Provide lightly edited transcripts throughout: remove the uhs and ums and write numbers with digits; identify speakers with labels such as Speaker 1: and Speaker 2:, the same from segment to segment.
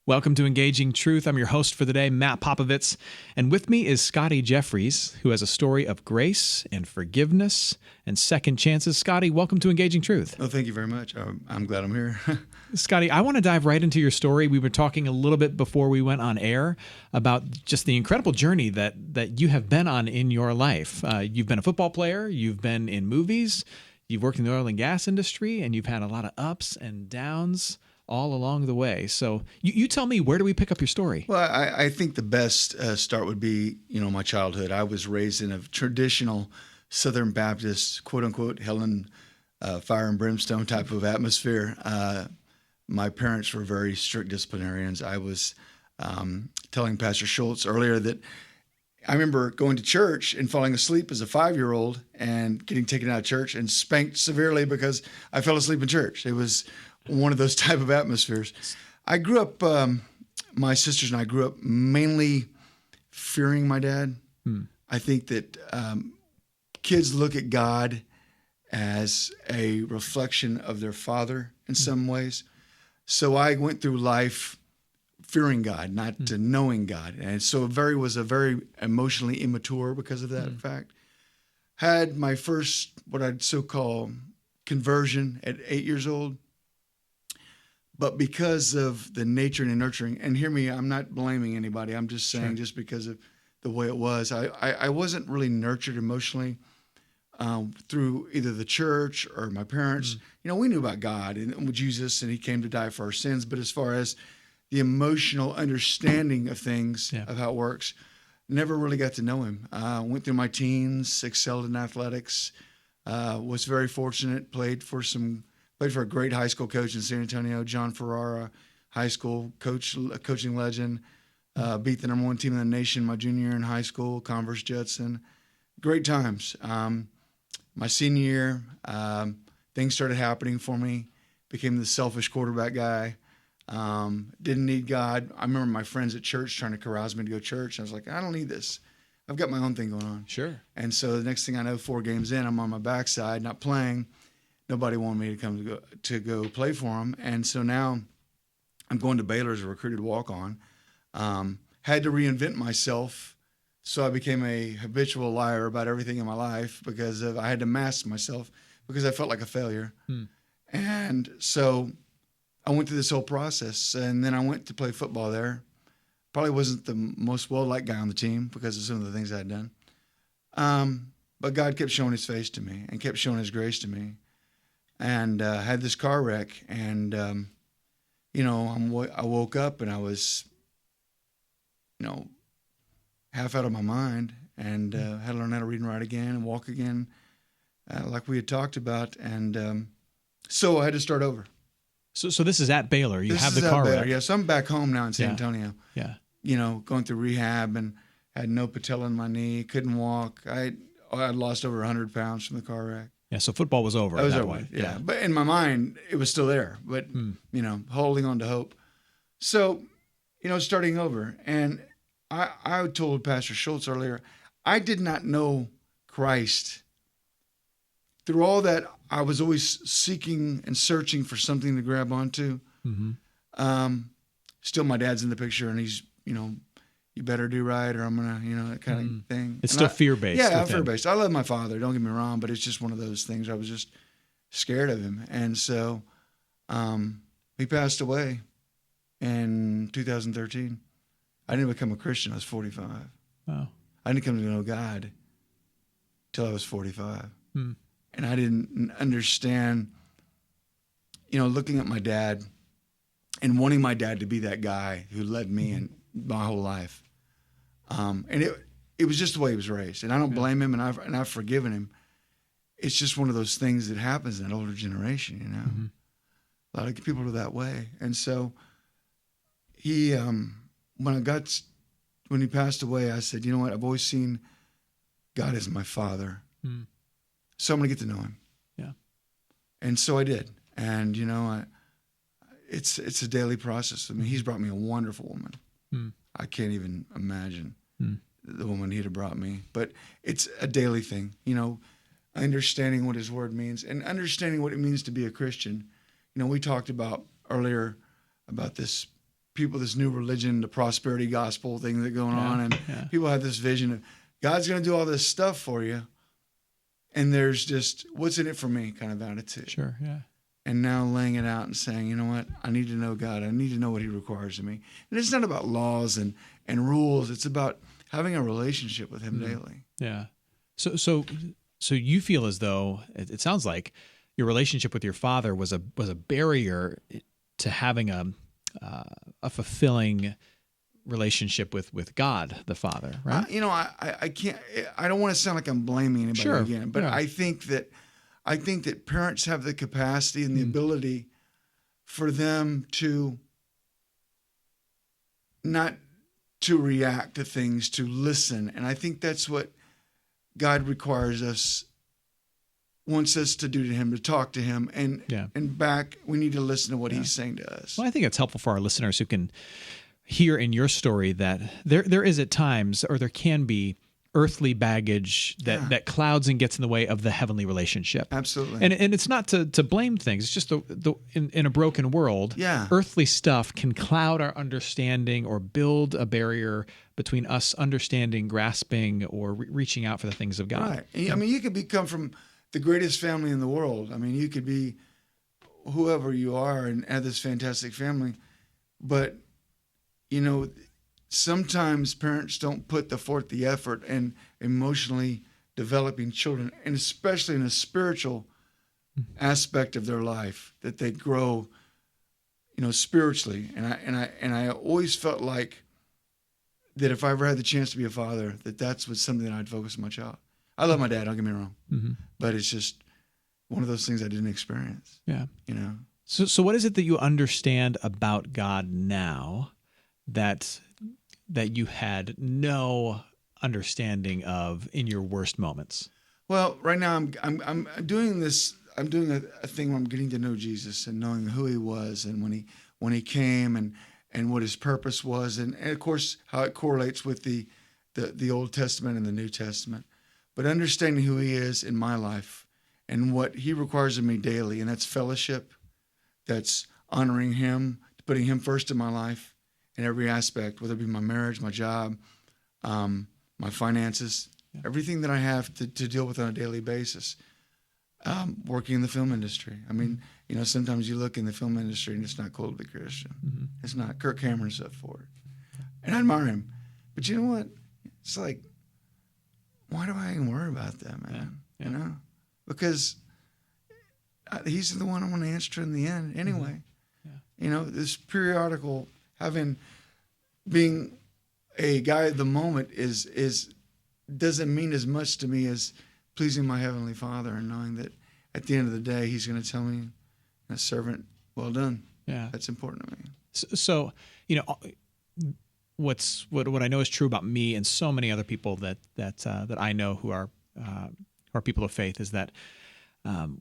Speaker 1: Welcome to Engaging Truth. I'm your host for the day, Matt Popovits, and with me is Scotty Jefferies, who has a story of grace and forgiveness and second chances. Scotty, welcome to Engaging Truth.
Speaker 2: Oh, thank you very much. I'm glad I'm here.
Speaker 1: Scotty, I want to dive right into your story. We were talking a little bit before we went on air about just the incredible journey that you have been on in your life. You've been a football player, you've been in movies, you've worked in the oil and gas industry, and you've had a lot of ups and downs all along the way. So you tell me, where do we pick up your story?
Speaker 2: Well, I think the best start would be, my childhood. I was raised in a traditional Southern Baptist, quote unquote, hell and fire and brimstone type of atmosphere. My parents were very strict disciplinarians. I was telling Pastor Schultz earlier that I remember going to church and falling asleep as a 5-year-old and getting taken out of church and spanked severely because I fell asleep in church. It was one of those type of atmospheres. I grew up, my sisters and I grew up mainly fearing my dad. I think that kids look at God as a reflection of their father in some ways. So I went through life fearing God, not knowing God. And so was a very emotionally immature because of that fact. Had my first, what I'd so call conversion at 8 years old. But because of the nature and nurturing, and hear me, I'm not blaming anybody. I'm just saying just because of the way it was, I wasn't really nurtured emotionally through either the church or my parents. We knew about God and Jesus, and he came to die for our sins. But as far as the emotional understanding of things, of how it works, never really got to know him. Went through my teens, excelled in athletics, was very fortunate, played for a great high school coach in San Antonio, John Ferrara, high school coaching legend. Beat the #1 team in the nation my junior year in high school, Converse Judson. Great times. My senior year, things started happening for me. Became the selfish quarterback guy. Didn't need God. I remember my friends at church trying to carouse me to go to church. I was like, I don't need this. I've got my own thing going on.
Speaker 1: Sure.
Speaker 2: And so the next thing I know, 4 games in, I'm on my backside, not playing. Nobody wanted me to come to go play for them. And so now I'm going to Baylor as a recruited walk-on. Had to reinvent myself. So I became a habitual liar about everything in my life because I had to mask myself because I felt like a failure. And so I went through this whole process, and then I went to play football there. Probably wasn't the most well-liked guy on the team because of some of the things I had done. But God kept showing his face to me and kept showing his grace to me. And had this car wreck, and I woke up and I was, half out of my mind, and had to learn how to read and write again and walk again, like we had talked about, and so I had to start over.
Speaker 1: So this is at Baylor. You have the car wreck.
Speaker 2: Yeah, so I'm back home now in San Antonio.
Speaker 1: Yeah.
Speaker 2: Going through rehab and had no patella in my knee, couldn't walk. I lost over 100 pounds from the car wreck.
Speaker 1: Yeah, so football was over at that point.
Speaker 2: Yeah, but in my mind, it was still there. But, holding on to hope. So, starting over. And I told Pastor Schultz earlier, I did not know Christ. Through all that, I was always seeking and searching for something to grab onto. Still, my dad's in the picture, and he's, you better do right or I'm going to, that kind of thing.
Speaker 1: It's still fear-based.
Speaker 2: Yeah, fear-based. I love my father, don't get me wrong, but it's just one of those things. I was just scared of him. And so he passed away in 2013. I didn't become a Christian. I was 45.
Speaker 1: Wow.
Speaker 2: I didn't come to know God till I was 45. And I didn't understand, looking at my dad and wanting my dad to be that guy who led me in my whole life. And it was just the way he was raised, and I don't blame him, and I've forgiven him. It's just one of those things that happens in that older generation, A lot of people are that way, and so he, when he passed away, I said, you know what? I've always seen God as my father, so I'm gonna get to know him.
Speaker 1: Yeah,
Speaker 2: and so I did, and it's a daily process. I mean, he's brought me a wonderful woman. I can't even imagine the woman he'd have brought me. But it's a daily thing, understanding what his word means and understanding what it means to be a Christian. We talked about earlier about this people this new religion, the prosperity gospel thing that's going on, and people have this vision of God's going to do all this stuff for you, and there's just what's in it for me kind of attitude.
Speaker 1: Sure, yeah.
Speaker 2: And now laying it out and saying, you know what, I need to know God. I need to know what He requires of me. And it's not about laws and rules. It's about having a relationship with Him daily.
Speaker 1: Yeah. So you feel as though it sounds like your relationship with your father was a barrier to having a fulfilling relationship with God the Father, right?
Speaker 2: I can't. I don't want to sound like I'm blaming anybody again, but I think that parents have the capacity and the ability for them to not to react to things, to listen, and I think that's what God requires us, wants us to do to Him, to talk to Him, and back, we need to listen to what He's saying to us.
Speaker 1: Well, I think it's helpful for our listeners who can hear in your story that there is at times, or there can be, earthly baggage that clouds and gets in the way of the heavenly relationship.
Speaker 2: Absolutely.
Speaker 1: And it's not to blame things. It's just in a broken world, earthly stuff can cloud our understanding or build a barrier between us understanding, grasping, or reaching out for the things of God.
Speaker 2: Right. I mean, you could come from the greatest family in the world. I mean, you could be whoever you are and have this fantastic family, but sometimes parents don't put forth the effort in emotionally developing children, and especially in a spiritual aspect of their life, that they grow, spiritually. And I always felt like that if I ever had the chance to be a father, that's something that I'd focus on my child. I love my dad, don't get me wrong, but it's just one of those things I didn't experience.
Speaker 1: Yeah. So what is it that you understand about God now that you had no understanding of in your worst moments?
Speaker 2: Well, right now I'm doing this. I'm doing a thing where I'm getting to know Jesus and knowing who He was, and when he came, and what His purpose was, and of course how it correlates with the Old Testament and the New Testament. But understanding who He is in my life and what He requires of me daily, and that's fellowship, that's honoring Him, putting Him first in my life in every aspect, whether it be my marriage, my job, my finances, everything that I have to deal with on a daily basis. Working in the film industry. I mean, sometimes you look in the film industry and it's not cool to be Christian. It's not. Kirk Cameron's up for it. And I admire him. But you know what? It's like, why do I even worry about that, man? Yeah. Because he's the one I'm going to answer in the end anyway. This periodical being a guy at the moment is doesn't mean as much to me as pleasing my Heavenly Father and knowing that at the end of the day He's going to tell me, "A servant, well done." Yeah, that's important to me.
Speaker 1: So what I know is true about me and so many other people that I know who are people of faith is that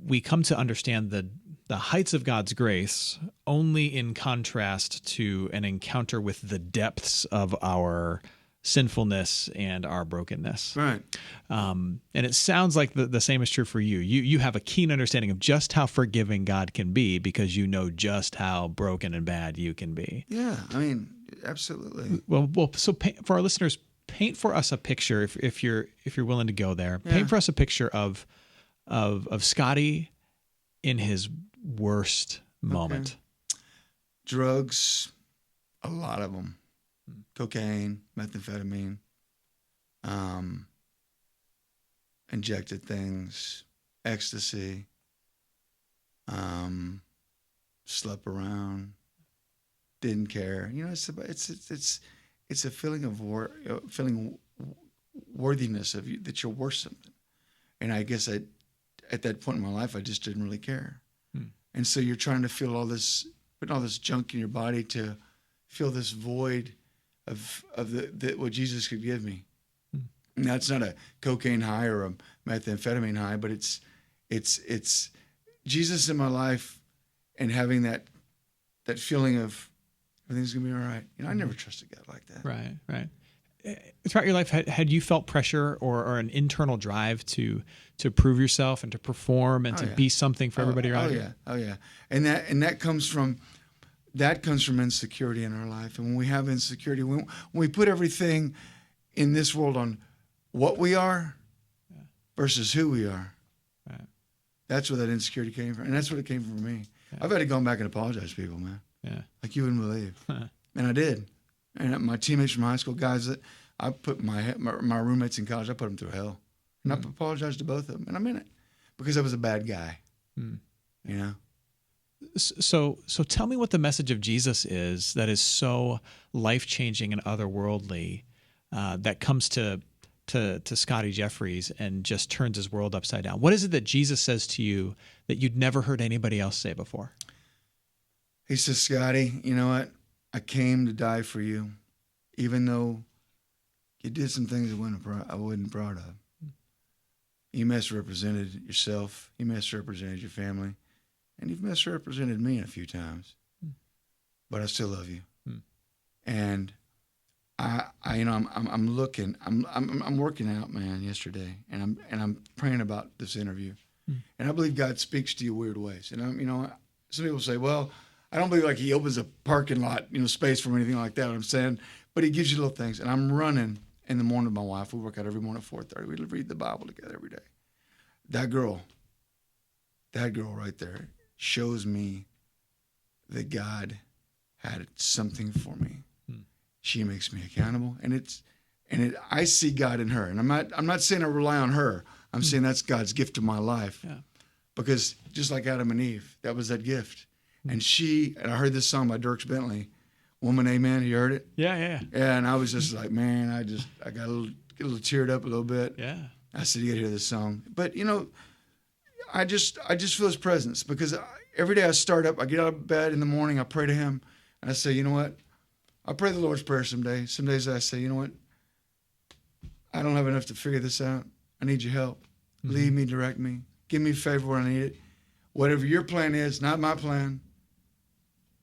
Speaker 1: we come to understand the heights of God's grace only in contrast to an encounter with the depths of our sinfulness and our brokenness.
Speaker 2: Right.
Speaker 1: And it sounds like the same is true for you. You have a keen understanding of just how forgiving God can be because you know just how broken and bad you can be.
Speaker 2: Yeah, I mean, absolutely.
Speaker 1: Well. So for our listeners, paint for us a picture, if you're willing to go there. Yeah. Paint for us a picture of Scotty in his worst moment.
Speaker 2: Drugs, a lot of them. Cocaine, methamphetamine, injected things, ecstasy, slept around, didn't care. It's a feeling of worthiness of you, that you're worth something. And I guess at that point in my life, I just didn't really care. And so you're trying to feel putting all this junk in your body to feel this void of what Jesus could give me. Now, it's not a cocaine high or a methamphetamine high, but it's Jesus in my life and having that feeling of everything's gonna be all right. I never trusted God like that.
Speaker 1: Right. Throughout your life, had you felt pressure or an internal drive to prove yourself and to perform and to be something for everybody around you?
Speaker 2: Oh yeah. And that comes from that comes from insecurity in our life. And when we have insecurity, when we put everything in this world on what we are versus who we are, that's where that insecurity came from. And that's what it came from for me. I've had to go back and apologize to people, man. Like you wouldn't believe. And I did. And my teammates from high school, guys that I put my roommates in college, I put them through hell. And I apologized to both of them. And I meant it because I was a bad guy, you know?
Speaker 1: So tell me what the message of Jesus is that is so life-changing and otherworldly that comes to Scotty Jefferies and just turns his world upside down. What is it that Jesus says to you that you'd never heard anybody else say before?
Speaker 2: He says, Scotty, you know what? I came to die for you, even though you did some things I wasn't proud of. You misrepresented yourself. You misrepresented your family. And you've misrepresented me a few times. But I still love you. And I'm looking. I'm working out, man, yesterday, and I'm praying about this interview, and I believe God speaks to you weird ways. And some people say, well, I don't believe like He opens a parking lot, space for anything like that. I'm saying, but He gives you little things. And I'm running in the morning with my wife. We work out every morning at 4:30. We read the Bible together every day. That girl right there shows me that God had something for me. She makes me accountable, I see God in her. And I'm not saying I rely on her. I'm saying that's God's gift to my life. Because just like Adam and Eve, that was that gift. And I heard this song by Dierks Bentley, Woman Amen. You heard it?
Speaker 1: Yeah.
Speaker 2: And I was just like, man, I got get a little teared up a little bit.
Speaker 1: Yeah.
Speaker 2: I said, you got to hear this song. But I just feel His presence because every day I start up, I get out of bed in the morning, I pray to Him, and I say, you know what? I pray the Lord's Prayer some days. Some days I say, you know what? I don't have enough to figure this out. I need your help. Lead me, direct me. Give me favor where I need it. Whatever your plan is, not my plan,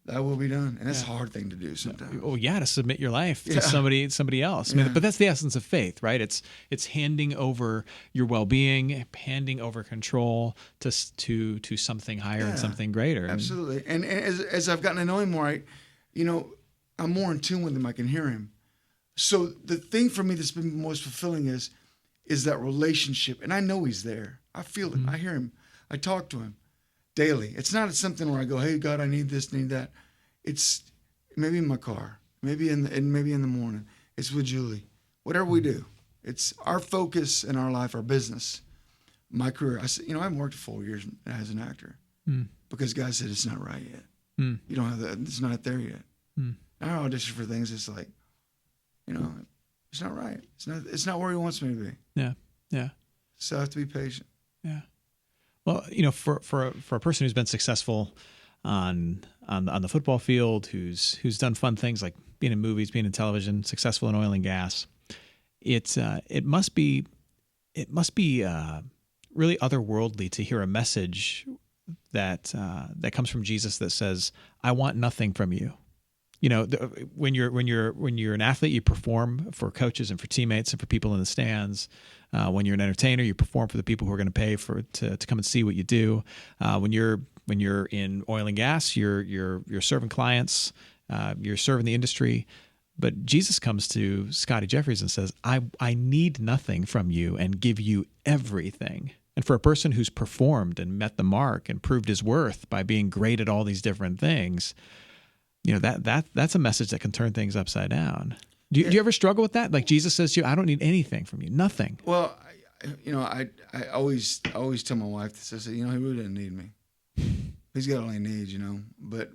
Speaker 2: that will be done. And that's a hard thing to do sometimes.
Speaker 1: Oh yeah, to submit your life to somebody else. I mean, but that's the essence of faith, right? It's handing over your well-being, handing over control to something higher and something greater.
Speaker 2: Absolutely. And as I've gotten to know Him more, I'm more in tune with Him. I can hear Him. So the thing for me that's been most fulfilling is that relationship. And I know He's there. I feel Him. I hear Him. I talk to Him daily. It's not something where I go, hey, God, I need this, need that. It's maybe in my car, maybe in the morning. It's with Julie. Whatever we do, it's our focus in our life, our business, my career. I haven't worked 4 years as an actor because God said it's not right yet. You don't have that. It's not there yet. I audition for things. It's like, it's not right. It's not where He wants me to be.
Speaker 1: Yeah.
Speaker 2: So I have to be patient.
Speaker 1: Yeah. Well, for a person who's been successful on the football field, who's done fun things like being in movies, being in television, successful in oil and gas, it must be really otherworldly to hear a message that comes from Jesus that says, "I want nothing from you." When you're an athlete, you perform for coaches and for teammates and for people in the stands. When you're an entertainer, you perform for the people who are going to pay to come and see what you do. When you're in oil and gas, you're serving clients, you're serving the industry. But Jesus comes to Scotty Jefferies and says, I need nothing from you and give you everything. And for a person who's performed and met the mark and proved his worth by being great at all these different things, that's a message that can turn things upside down. Do you ever struggle with that? Like Jesus says to you, I don't need anything from you, nothing.
Speaker 2: Well, I always tell my wife this. I say, He really doesn't need me. He's got all He needs, But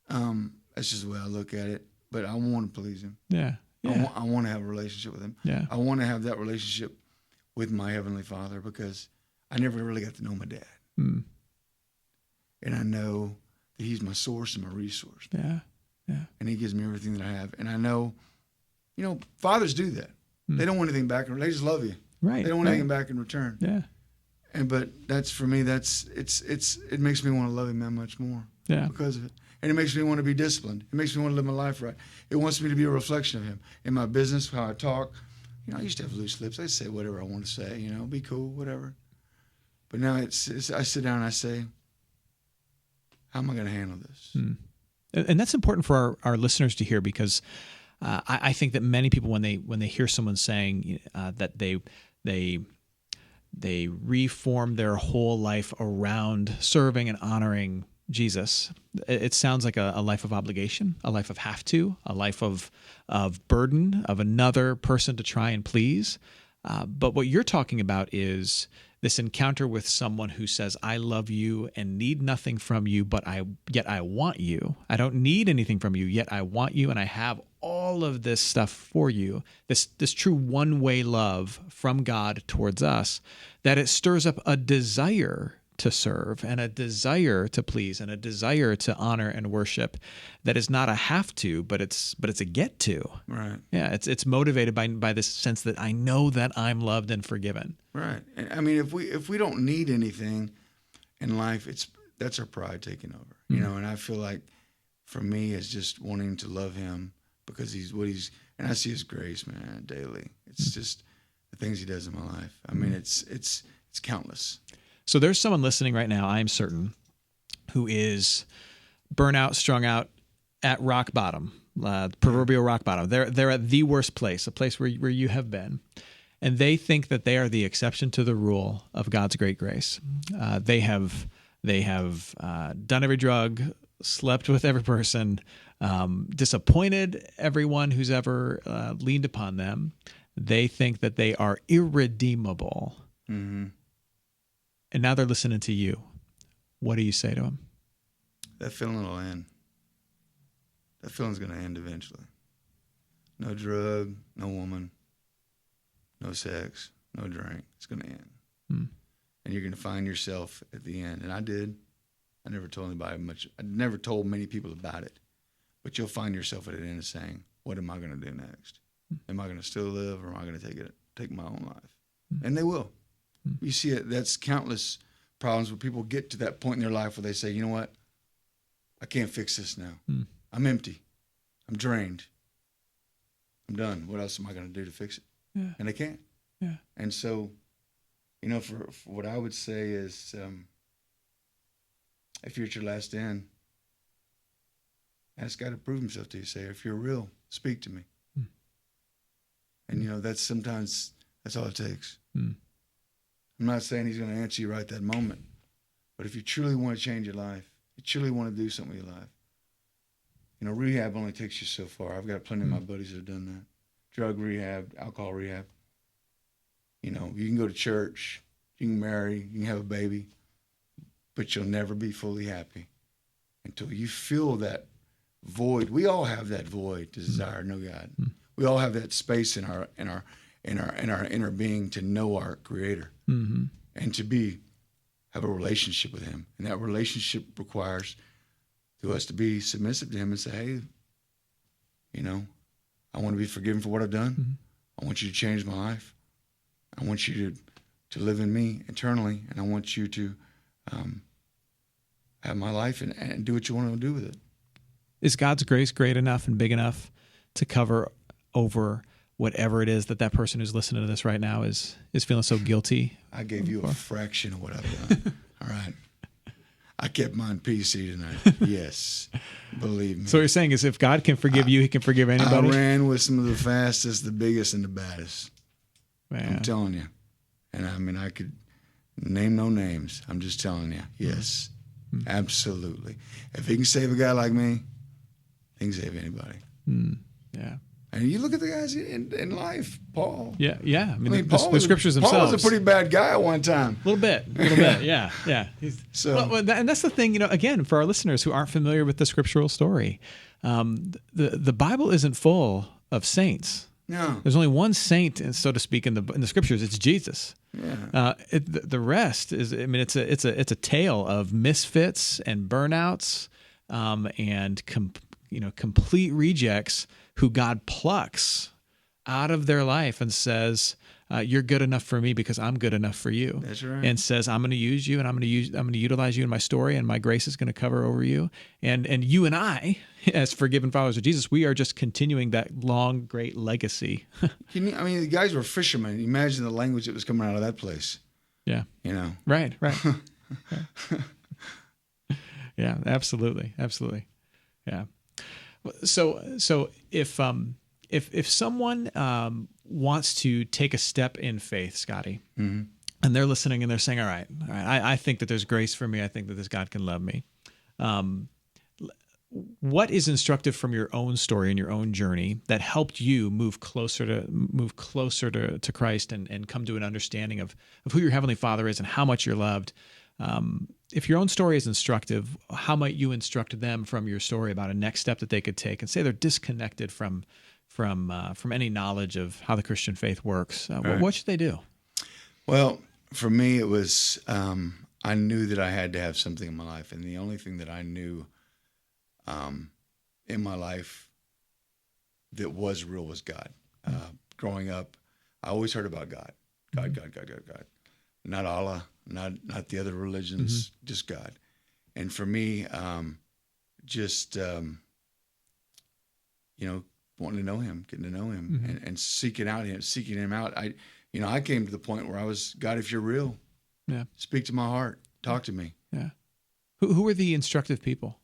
Speaker 2: that's just the way I look at it. But I want to please Him.
Speaker 1: Yeah.
Speaker 2: I want to have a relationship with Him.
Speaker 1: Yeah.
Speaker 2: I want to have that relationship with my Heavenly Father because I never really got to know my dad. And I know that He's my source and my resource.
Speaker 1: Yeah.
Speaker 2: And He gives me everything that I have. And I know, fathers do that. They don't want anything back. They just love you.
Speaker 1: Right.
Speaker 2: They don't want anything back in return.
Speaker 1: Yeah.
Speaker 2: But that's for me. It makes me want to love Him that much more.
Speaker 1: Yeah.
Speaker 2: Because of it, and it makes me want to be disciplined. It makes me want to live my life right. It wants me to be a reflection of Him in my business, how I talk. I used to have loose lips. I say whatever I want to say. Be cool, whatever. But now I sit down and I say, how am I going to handle this?
Speaker 1: And that's important for our listeners to hear, because I think that many people, when they hear someone saying that they reform their whole life around serving and honoring Jesus, it sounds like a life of obligation, a life of have to, a life of burden, of another person to try and please. But what you're talking about is this encounter with someone who says, I love you and need nothing from you, but yet I want you. I don't need anything from you, yet I want you, and I have all of this stuff for you. This true one-way love from God towards us, that it stirs up a desire to serve and a desire to please and a desire to honor and worship that is not a have to, but it's a get to.
Speaker 2: Right.
Speaker 1: Yeah, it's motivated by this sense that I know that I'm loved and forgiven.
Speaker 2: Right. And I mean, if we don't need anything in life, that's our pride taking over. You know, and I feel like for me, it's just wanting to love him because and I see his grace, man, daily. It's just the things he does in my life. I mean, it's countless.
Speaker 1: So there's someone listening right now, I'm certain, who is burnout, strung out, at rock bottom, proverbial rock bottom. They're at the worst place, a place where you have been, and they think that they are the exception to the rule of God's great grace. They have done every drug, slept with every person, disappointed everyone who's ever leaned upon them. They think that they are irredeemable.
Speaker 2: Mm-hmm.
Speaker 1: And now they're listening to you. What do you say to them?
Speaker 2: That feeling will end. That feeling's going to end eventually. No drug, no woman, no sex, no drink. It's going to end. And you're going to find yourself at the end. And I did. I never told anybody much. I never told many people about it. But you'll find yourself at the end of saying, what am I going to do next? Am I going to still live, or am I going to take my own life? And they will. You see it. That's countless problems where people get to that point in their life where they say, you know what? I can't fix this now. I'm empty. I'm drained. I'm done. What else am I going to do to fix it? Yeah. And they can't. Yeah. And so, you know, for what I would say is, if you're at your last end, ask God to prove himself to you. Say, if you're real, speak to me. And, you know, that's all it takes. I'm not saying he's going to answer you right that moment, but if you truly want to change your life, you truly want to do something with your life, you know, rehab only takes you so far. I've got plenty of my buddies that have done that. Drug rehab, alcohol rehab. You know, you can go to church, you can marry, you can have a baby, but you'll never be fully happy until you feel that void. We all have that void to desire to know God. We all have that space in our inner being to know our Creator and to have a relationship with him. And that relationship requires to us to be submissive to him and say, hey, you know, I want to be forgiven for what I've done. I want you to change my life. I want you to live in me eternally, and I want you to have my life and do what you want to do with it.
Speaker 1: Is God's grace great enough and big enough to cover over whatever it is that person who's listening to this right now is feeling so guilty?
Speaker 2: I gave you a fraction of what I've done. All right. I kept mine PC tonight. Yes. Believe me.
Speaker 1: So what you're saying is if God can forgive you, he can forgive anybody?
Speaker 2: I ran with some of the fastest, the biggest, and the baddest. Man. I'm telling you. And I mean, I could name no names. I'm just telling you. Yes. Absolutely. If he can save a guy like me, he can save anybody.
Speaker 1: Yeah.
Speaker 2: And you look at the guys in life, Paul.
Speaker 1: Yeah. I mean
Speaker 2: Paul
Speaker 1: the scriptures themselves.
Speaker 2: Paul was a pretty bad guy at one time.
Speaker 1: A little bit. Yeah. And that's the thing, you know, again, for our listeners who aren't familiar with the scriptural story, the Bible isn't full of saints.
Speaker 2: No.
Speaker 1: There's only one saint, so to speak, in the scriptures. It's Jesus.
Speaker 2: Yeah.
Speaker 1: The rest is, I mean, it's a tale of misfits and burnouts, and complete rejects who God plucks out of their life and says, "You're good enough for me because I'm good enough for you."
Speaker 2: That's right.
Speaker 1: And says, "I'm going to use you, and I'm going to utilize you in my story, and my grace is going to cover over you." And you and I, as forgiven followers of Jesus, we are just continuing that long, great legacy.
Speaker 2: The guys were fishermen. Imagine the language that was coming out of that place.
Speaker 1: Yeah.
Speaker 2: You know.
Speaker 1: Right. Yeah. Absolutely. Yeah. So if someone wants to take a step in faith, Scotty,
Speaker 2: Mm-hmm.
Speaker 1: and they're listening and they're saying, all right, I think that there's grace for me. I think that this God can love me. What is instructive from your own story and your own journey that helped you move closer to Christ and come to an understanding of who your Heavenly Father is and how much you're loved? If your own story is instructive, how might you instruct them from your story about a next step that they could take, and say they're disconnected from any knowledge of how the Christian faith works?
Speaker 2: Right.
Speaker 1: What should they do?
Speaker 2: Well, for me, it was I knew that I had to have something in my life, and the only thing that I knew in my life that was real was God. Growing up, I always heard about God, God, God, God, God, God. Not Allah, not the other religions, just God. And for me, just wanting to know Him, getting to know Him, and seeking Him out. I came to the point where I was, God, if you're real, speak to my heart, talk to me.
Speaker 1: Yeah. Who were the instructive people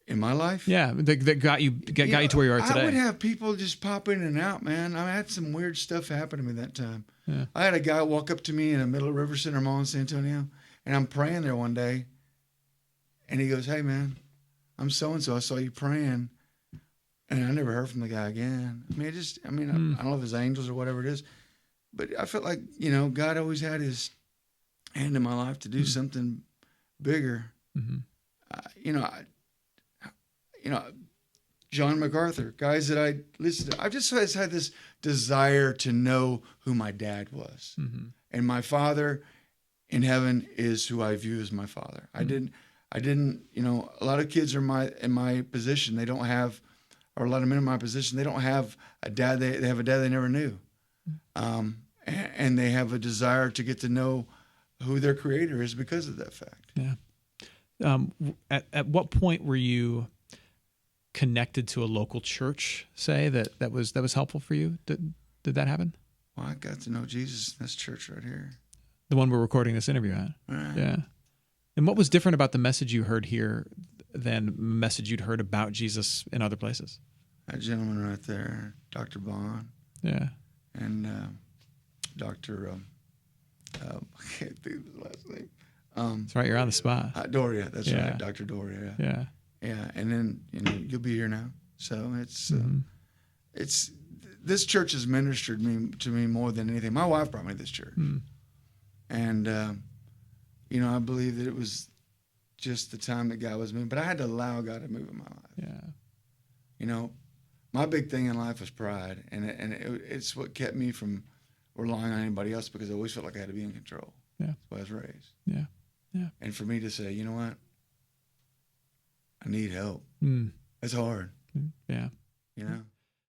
Speaker 2: in my life?
Speaker 1: Yeah, that got you to where you are today.
Speaker 2: I would have people just pop in and out, man. I had some weird stuff happen to me that time.
Speaker 1: Yeah.
Speaker 2: I had a guy walk up to me in the middle of River Center Mall in San Antonio, and I'm praying there one day, and he goes, "Hey, man, I'm so-and-so. I saw you praying." And I never heard from the guy again. I don't know if it's angels or whatever it is, but I felt like, God always had His hand in my life to do something bigger. John MacArthur, guys that I listened to. I've just always had this desire to know who my dad was. And my Father in heaven is who I view as my Father. I didn't, a lot of kids are in my position. They don't have, or a lot of men in my position, they don't have a dad. They have a dad they never knew. And they have a desire to get to know who their Creator is because of that fact.
Speaker 1: Yeah. At what point were you connected to a local church, say, that was helpful for you? Did that happen?
Speaker 2: Well, I got to know Jesus in this church right here.
Speaker 1: The one we're recording this interview at?
Speaker 2: Right.
Speaker 1: Yeah. And what was different about the message you heard here than the message you'd heard about Jesus in other places?
Speaker 2: That gentleman right there, Dr. Bond.
Speaker 1: Yeah.
Speaker 2: And Dr. I can't think of his last name.
Speaker 1: That's right, you're on the spot.
Speaker 2: Doria, that's right, Dr. Doria.
Speaker 1: Yeah.
Speaker 2: Yeah, and then you'll be here now. So it's this church has ministered to me more than anything. My wife brought me to this church, and I believe that it was just the time that God was moving. But I had to allow God to move in my life.
Speaker 1: Yeah.
Speaker 2: My big thing in life was pride, and it's what kept me from relying on anybody else because I always felt like I had to be in control.
Speaker 1: Yeah.
Speaker 2: That's why I was raised.
Speaker 1: Yeah. Yeah.
Speaker 2: And for me to say, you know what? I need help. It's hard.
Speaker 1: Yeah.